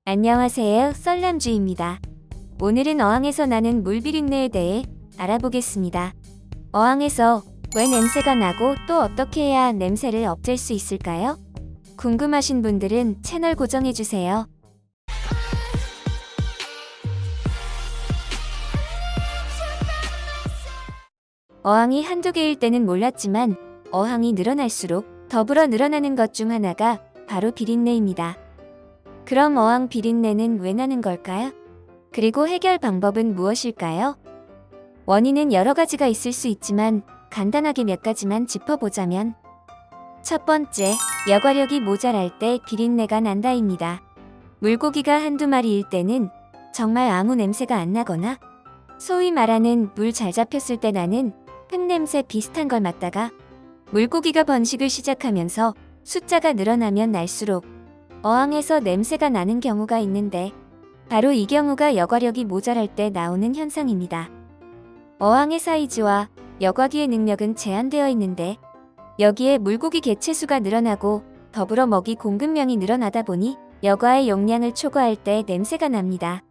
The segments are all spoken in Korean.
안녕하세요, 썰남주입니다. 오늘은 어항에서 나는 물비린내에 대해 알아보겠습니다. 어항에서 왜 냄새가 나고 또 어떻게 해야 냄새를 없앨 수 있을까요? 궁금하신 분들은 채널 고정해주세요. 어항이 한두 개일 때는 몰랐지만 어항이 늘어날수록 더불어 늘어나는 것 중 하나가 바로 비린내입니다. 그럼 어항 비린내는 왜 나는 걸까요? 그리고 해결 방법은 무엇일까요? 원인은 여러 가지가 있을 수 있지만 간단하게 몇 가지만 짚어보자면 첫 번째, 여과력이 모자랄 때 비린내가 난다입니다. 물고기가 한두 마리일 때는 정말 아무 냄새가 안 나거나 소위 말하는 물 잘 잡혔을 때 나는 흙냄새 비슷한 걸 맡다가 물고기가 번식을 시작하면서 숫자가 늘어나면 날수록 어항에서 냄새가 나는 경우가 있는데 바로 이 경우가 여과력이 모자랄 때 나오는 현상입니다. 어항의 사이즈와 여과기의 능력은 제한되어 있는데 여기에 물고기 개체수가 늘어나고 더불어 먹이 공급량이 늘어나다 보니 여과의 용량을 초과할 때 냄새가 납니다.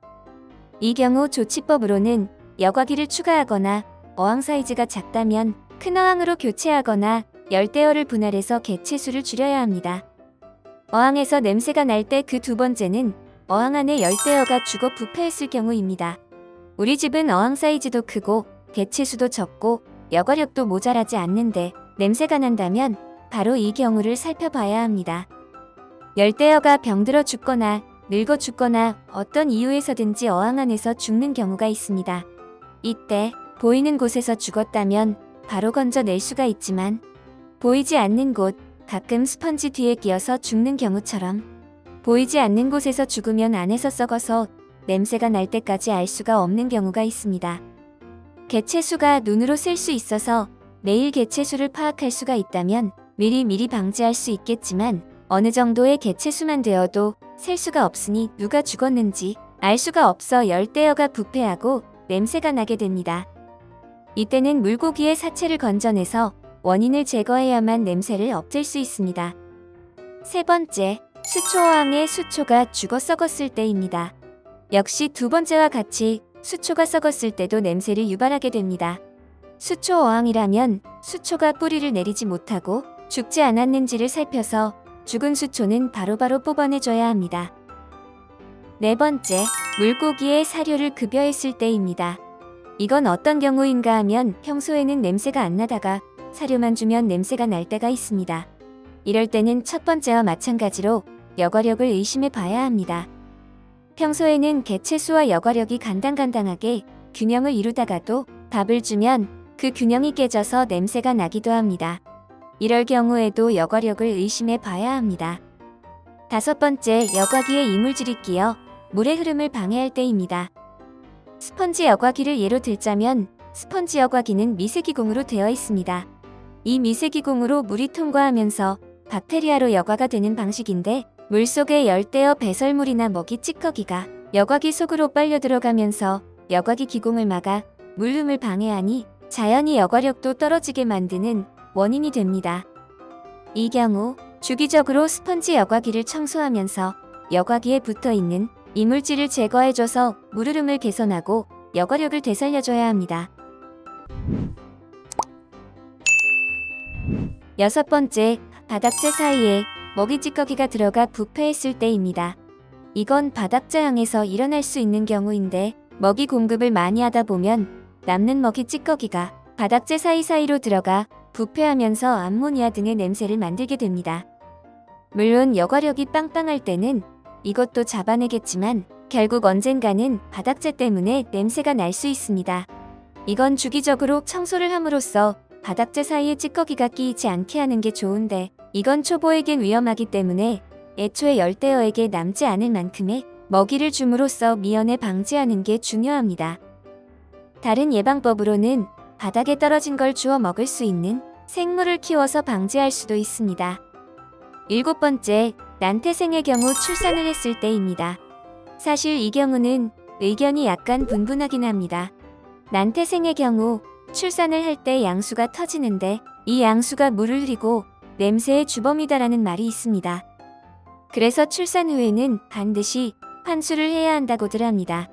이 경우 조치법으로는 여과기를 추가하거나 어항 사이즈가 작다면 큰 어항으로 교체하거나 열대어를 분할해서 개체수를 줄여야 합니다. 어항에서 냄새가 날 때 그 두 번째는 어항 안에 열대어가 죽어 부패했을 경우입니다. 우리 집은 어항 사이즈도 크고 개체수도 적고 여과력도 모자라지 않는데 냄새가 난다면 바로 이 경우를 살펴봐야 합니다. 열대어가 병들어 죽거나 늙어 죽거나 어떤 이유에서든지 어항 안에서 죽는 경우가 있습니다. 이때 보이는 곳에서 죽었다면 바로 건져낼 수가 있지만 보이지 않는 곳, 가끔 스펀지 뒤에 끼어서 죽는 경우처럼 보이지 않는 곳에서 죽으면 안에서 썩어서 냄새가 날 때까지 알 수가 없는 경우가 있습니다. 개체수가 눈으로 셀 수 있어서 매일 개체수를 파악할 수가 있다면 미리 방지할 수 있겠지만 어느 정도의 개체수만 되어도 셀 수가 없으니 누가 죽었는지 알 수가 없어 열대어가 부패하고 냄새가 나게 됩니다. 이때는 물고기의 사체를 건져내서 원인을 제거해야만 냄새를 없앨 수 있습니다. 세 번째, 수초어항의 수초가 죽어 썩었을 때입니다. 역시 두 번째와 같이 수초가 썩었을 때도 냄새를 유발하게 됩니다. 수초어항이라면 수초가 뿌리를 내리지 못하고 죽지 않았는지를 살펴서 죽은 수초는 바로바로 뽑아내줘야 합니다. 네 번째, 물고기의 사료를 급여했을 때입니다. 이건 어떤 경우인가 하면 평소에는 냄새가 안 나다가 사료만 주면 냄새가 날 때가 있습니다. 이럴 때는 첫 번째와 마찬가지로 여과력을 의심해 봐야 합니다. 평소에는 개체수와 여과력이 간당간당하게 균형을 이루다가도 밥을 주면 그 균형이 깨져서 냄새가 나기도 합니다. 이럴 경우에도 여과력을 의심해 봐야 합니다. 다섯 번째, 여과기에 이물질이 끼어 물의 흐름을 방해할 때입니다. 스펀지 여과기를 예로 들자면 스펀지 여과기는 미세기공으로 되어 있습니다. 이 미세기공으로 물이 통과하면서 박테리아로 여과가 되는 방식인데 물속의 열대어 배설물이나 먹이 찌꺼기가 여과기 속으로 빨려 들어가면서 여과기 기공을 막아 물름을 방해하니 자연히 여과력도 떨어지게 만드는 원인이 됩니다. 이 경우 주기적으로 스펀지 여과기를 청소하면서 여과기에 붙어있는 이물질을 제거해줘서 물 흐름을 개선하고 여과력을 되살려줘야 합니다. 여섯 번째, 바닥재 사이에 먹이 찌꺼기가 들어가 부패했을 때입니다. 이건 바닥재항에서 일어날 수 있는 경우인데 먹이 공급을 많이 하다 보면 남는 먹이 찌꺼기가 바닥재 사이사이로 들어가 부패하면서 암모니아 등의 냄새를 만들게 됩니다. 물론 여과력이 빵빵할 때는 이것도 잡아내겠지만 결국 언젠가는 바닥재 때문에 냄새가 날 수 있습니다. 이건 주기적으로 청소를 함으로써 바닥재 사이에 찌꺼기가 끼이지 않게 하는 게 좋은데 이건 초보에겐 위험하기 때문에 애초에 열대어에게 남지 않을 만큼의 먹이를 줌으로써 미연에 방지하는 게 중요합니다. 다른 예방법으로는 바닥에 떨어진 걸 주워 먹을 수 있는 생물을 키워서 방지할 수도 있습니다. 일곱 번째, 난태생의 경우 출산을 했을 때입니다. 사실 이 경우는 의견이 약간 분분하긴 합니다. 난태생의 경우 출산을 할 때 양수가 터지는데 이 양수가 물을 흐리고 냄새의 주범이다라는 말이 있습니다. 그래서 출산 후에는 반드시 환수를 해야 한다고들 합니다.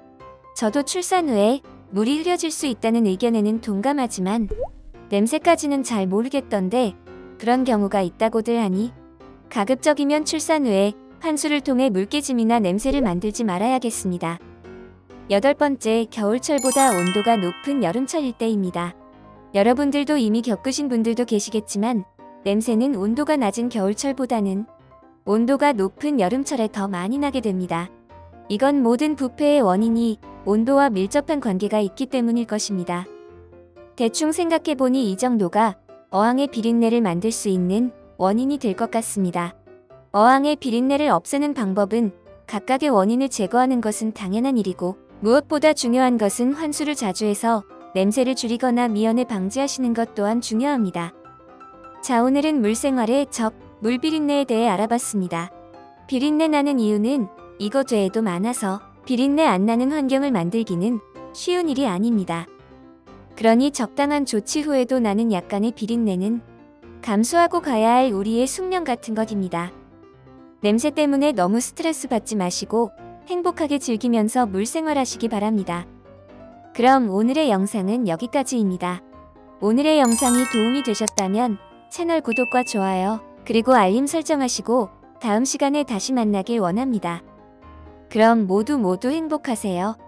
저도 출산 후에 물이 흐려질 수 있다는 의견에는 동감하지만 냄새까지는 잘 모르겠던데 그런 경우가 있다고들 하니 가급적이면 출산 후에 환수를 통해 물깨짐이나 냄새를 만들지 말아야겠습니다. 8번째, 겨울철보다 온도가 높은 여름철일 때입니다. 여러분들도 이미 겪으신 분들도 계시겠지만 냄새는 온도가 낮은 겨울철보다는 온도가 높은 여름철에 더 많이 나게 됩니다. 이건 모든 부패의 원인이 온도와 밀접한 관계가 있기 때문일 것입니다. 대충 생각해보니 이 정도가 어항의 비린내를 만들 수 있는 원인이 될 것 같습니다. 어항의 비린내를 없애는 방법은 각각의 원인을 제거하는 것은 당연한 일이고 무엇보다 중요한 것은 환수를 자주 해서 냄새를 줄이거나 미연에 방지하시는 것 또한 중요합니다. 자, 오늘은 물생활의 적, 물비린내에 대해 알아봤습니다. 비린내 나는 이유는 이것 외에도 많아서 비린내 안 나는 환경을 만들기는 쉬운 일이 아닙니다. 그러니 적당한 조치 후에도 나는 약간의 비린내는 감수하고 가야 할 우리의 숙명 같은 것입니다. 냄새 때문에 너무 스트레스 받지 마시고 행복하게 즐기면서 물생활하시기 바랍니다. 그럼 오늘의 영상은 여기까지입니다. 오늘의 영상이 도움이 되셨다면 채널 구독과 좋아요, 그리고 알림 설정하시고 다음 시간에 다시 만나길 원합니다. 그럼 모두 행복하세요.